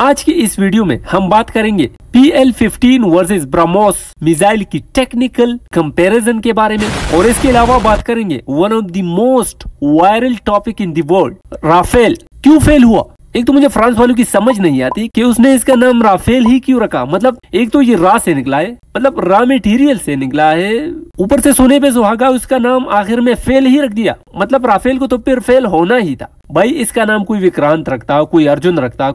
आज की इस वीडियो में हम बात करेंगे PL-15 वर्सेस ब्रह्मोस मिसाइल की टेक्निकल कंपैरिजन के बारे में, और इसके अलावा बात करेंगे one of the most viral topic in the world, Rafale क्यों फेल हुआ। एक तो मुझे फ्रांस वालों की समझ नहीं आती कि उसने इसका नाम राफेल ही क्यों रखा। मतलब एक तो ये रा से निकला है, मतलब रा मटेरियल से निकला है, ऊपर से सोने पे सुहागा, उसका नाम आखिर में फेल ही रख दिया। मतलब राफेल को तो फिर फेल होना ही था भाई। इसका नाम कोई विक्रांत रखता, कोई अर्जुन रखता।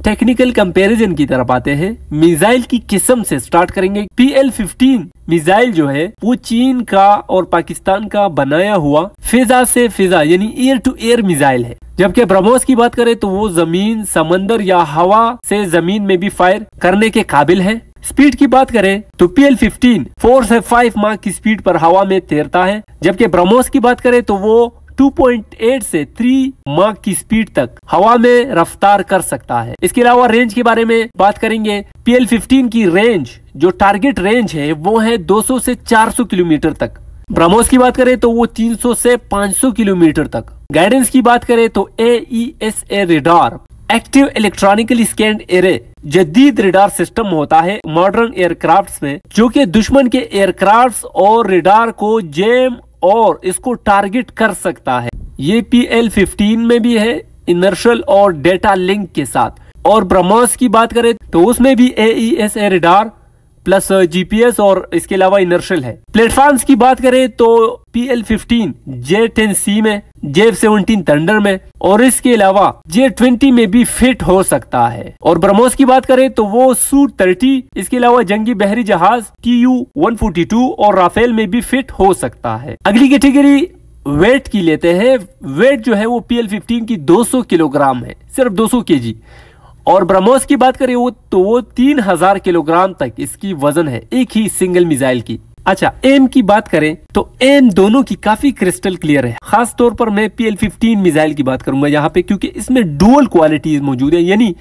टेक्निकल कंपैरिजन की तरफ आते हैं, मिसाइल की किस्म से स्टार्ट करेंगे। PL-15 मिसाइल जो है वो चीन का और पाकिस्तान का बनाया हुआ फिजा से फिजा यानी एयर टू एयर मिसाइल है, जबकि ब्रह्मोस की बात करें तो वो जमीन, समंदर या हवा से जमीन में भी फायर करने के काबिल है। स्पीड की बात करें तो PL-15 4 से 5 माह की स्पीड पर हवा में तैरता है, जबकि ब्रह्मोस की बात करें तो वो 2.8 से 3 माह की स्पीड तक हवा में रफ्तार कर सकता है। इसके अलावा रेंज के बारे में बात करेंगे। PL-15 की रेंज, जो टारगेट रेंज है, वो है 200 से 400 किलोमीटर तक। ब्रह्मोस की बात करें तो वो 300 से 500 किलोमीटर तक। गाइडेंस की बात करें तो AESA radar, active electronically scanned array, जदीद रेडार सिस्टम होता है मॉडर्न एयरक्राफ्ट्स में, जो कि दुश्मन के एयरक्राफ्ट्स और रेडार को जैम और इसको टारगेट कर सकता है। ये PL-15 में भी है, इनर्शियल और डेटा लिंक के साथ। और ब्रह्मोस की बात करें तो उसमें भी AESA रेडार प्लस GPS और इसके अलावा इनर्शियल है। प्लेटफॉर्म्स की बात करें तो PL-15 J-10C में, J-17 थंडर में और इसके अलावा J-20 में भी फिट हो सकता है। और ब्रह्मोस की बात करें तो वो Su-30, इसके अलावा जंगी बहरी जहाज Tu-142 और राफेल में भी फिट हो सकता है। अगली कैटेगरी वेट की लेते हैं। वेट जो है वो PL-15 की 200 किलोग्राम है, सिर्फ 200 kg। और ब्रह्मोस की बात करें वो 3000 किलोग्राम तक इसकी वजन है एक ही सिंगल मिसाइल की। अच्छा, एम की बात करें तो एम दोनों की काफी क्रिस्टल क्लियर है। खास तौर पर मैं PL-15 मिसाइल की बात करूंगा यहाँ पे, क्योंकि इसमें डुअल क्वालिटीज मौजूद है। यानी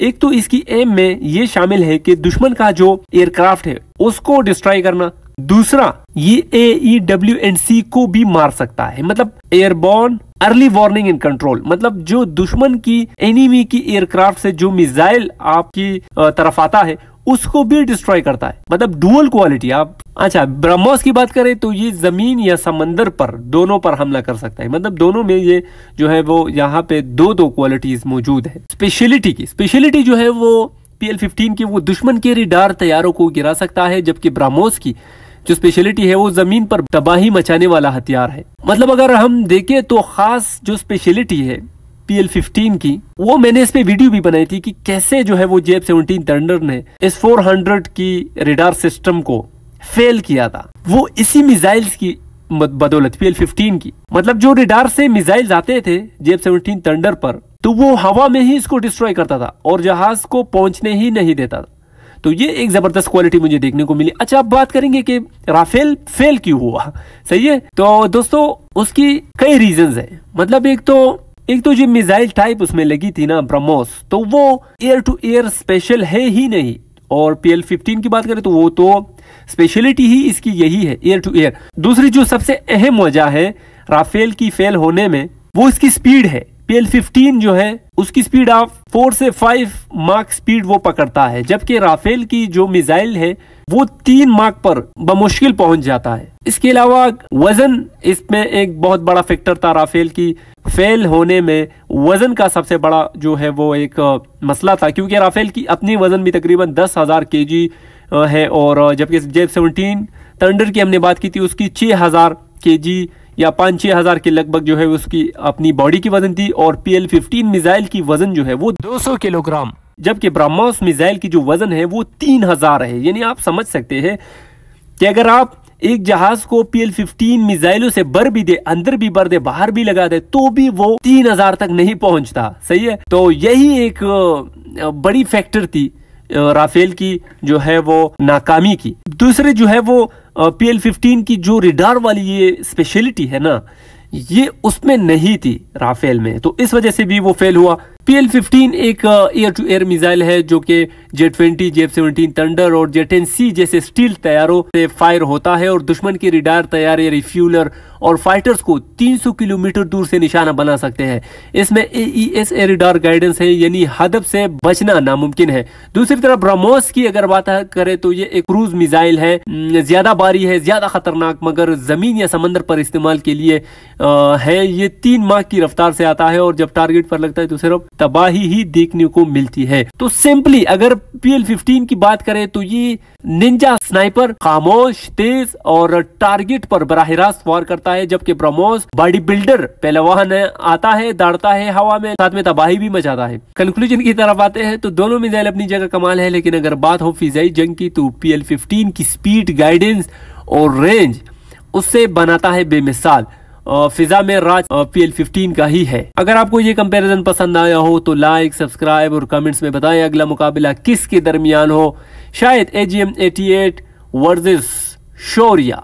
एक तो इसकी एम में ये शामिल है कि दुश्मन का जो एयरक्राफ्ट है उसको डिस्ट्रॉय करना, दूसरा ये AEW&C को भी मार सकता है, मतलब airborne early warning and control. मतलब जो दुश्मन की एनिमी की एयरक्राफ्ट से जो मिसाइल आपकी तरफ आता है उसको भी डिस्ट्रॉय करता है, मतलब डुअल क्वालिटी आप। अच्छा, ब्रह्मोस की बात करें तो ये जमीन या समंदर पर दोनों पर हमला कर सकता है, मतलब दोनों में ये जो है वो यहाँ पे दो क्वालिटीज मौजूद है। स्पेशलिटी जो है वो PL-15 की वो दुश्मन के रेडार तैयारों को गिरा सकता है, जबकि ब्रह्मोस की जो स्पेशलिटी है वो जमीन पर तबाही मचाने वाला हथियार है। मतलब अगर हम देखें तो खास जो स्पेशलिटी है PL-15 की, वो मैंने इस पे वीडियो भी बनाई थी कि कैसे जो है वो J-17 थंडर ने S-400 की रेडार सिस्टम को फेल किया था, वो इसी मिसाइल्स की बदौलत PL-15 की। मतलब जो रेडार से मिसाइल्स आते थे J-17 थंडर पर, तो वो हवा में ही इसको डिस्ट्रॉय करता था और जहाज को पहुंचने ही नहीं देता था। तो ये एक जबरदस्त क्वालिटी मुझे देखने को मिली। अच्छा, अब बात करेंगे कि राफेल फेल क्यों हुआ। सही है, तो दोस्तों उसकी कई रीजंस है। मतलब एक तो जो मिसाइल टाइप उसमें लगी थी ना ब्रह्मोस, तो वो एयर टू एयर स्पेशल है ही नहीं। और PL-15 की बात करें तो वो तो स्पेशलिटी ही इसकी यही है, एयर टू एयर। दूसरी जो सबसे अहम वजह है राफेल की फेल होने में, वो इसकी स्पीड है। PL-15 जो है उसकी स्पीड आप 4 से 5 माक स्पीड वो पकड़ता है, जबकि राफेल की जो मिसाइल है वो 3 माक पर बमुश्किल पहुंच जाता है। इसके अलावा वजन इसमें एक बहुत बड़ा फैक्टर था। राफेल की फेल होने में वजन का सबसे बड़ा जो है वो एक मसला था, क्योंकि राफेल की अपनी वजन भी तकरीबन 10,000 kg है, और जबकि J-17 थंडर की हमने बात की थी उसकी 6,000 kg या 5-6 हजार के लगभग जो है उसकी अपनी बॉडी की वजन थी। और PL-15 मिसाइल की वजन जो है वो 200 किलोग्राम, जबकि ब्रह्मोस मिसाइल की जो वजन है वो 3000 है। यानी आप समझ सकते हैं कि अगर आप एक जहाज को PL-15 मिसाइलों से भर भी दे, अंदर भी भर दे, बाहर भी लगा दे, तो भी वो 3000 तक नहीं पहुंचता। सही है, तो यही एक बड़ी फैक्टर थी राफेल की जो है वो नाकामी की। दूसरे जो है वो PL-15 की जो रेडार वाली ये स्पेशलिटी है ना, ये उसमें नहीं थी राफेल में, तो इस वजह से भी वो फेल हुआ। PL-15 एक एयर टू एयर मिसाइल है जो कि J-20, J-17 थंडर और J-10C जैसे स्टील तैयारों से फायर होता है और दुश्मन की रडार तैयारी, रिफ्यूलर और फाइटर्स को 300 किलोमीटर दूर से निशाना बना सकते हैं। इसमें AES एयर रडार गाइडेंस है, यानी हदफ से बचना नामुमकिन है। दूसरी तरफ ब्रह्मोस की अगर बात करें तो ये एक क्रूज मिसाइल है, ज्यादा भारी है, ज्यादा खतरनाक, मगर जमीन या समंदर पर इस्तेमाल के लिए है। ये 3 माह की रफ्तार से आता है और जब टारगेट पर लगता है तो सिर्फ तबाही ही देखने को मिलती है। तो सिंपली अगर PL-15 की बात करें तो ये निंजा स्नाइपर, खामोश, तेज और टारगेट पर बराह रास्त वार करता है, जबकि ब्रह्मोस बॉडी बिल्डर पहलवान आता है, दौड़ता है हवा में, साथ में तबाही भी मचाता है। कंक्लूजन की तरफ आते हैं तो दोनों मिसाइल अपनी जगह कमाल है, लेकिन अगर बात हो फिजाई जंग की तो PL-15 की स्पीड, गाइडेंस और रेंज उससे बनाता है बेमिसाल। फिजा में राज PL-15 का ही है। अगर आपको ये कंपैरिजन पसंद आया हो तो लाइक, सब्सक्राइब और कमेंट्स में बताएं अगला मुकाबला किसके दरमियान हो। शायद AGM-88 वर्सेस शौर्या।